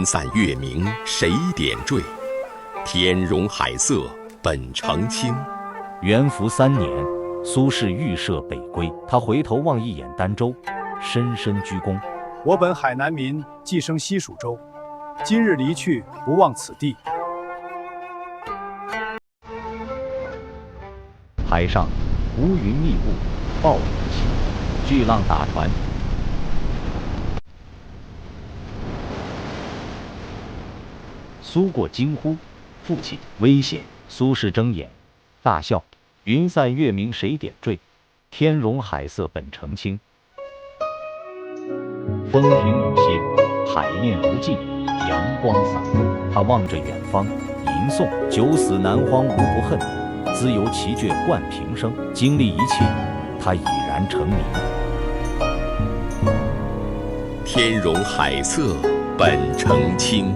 散月明誰點綴？天容海色本澄清。元符3年，蘇軾預設北歸，他回頭望一眼儋州，深深鞠躬。我本海南民，寄生西蜀州，今日離去，不忘此地。海上烏雲密布，暴雨起，巨浪打船。蘇過驚呼：“父親，危險！”蘇軾睜眼大笑：“雲散月明誰點綴？天容海色本澄清。”風平雨歇，海面如鏡，陽光灑落。他望着遠方，吟誦：“九死南荒無不恨，茲由奇絕冠平生。”經歷一切，他已然成名。天容海色本澄清。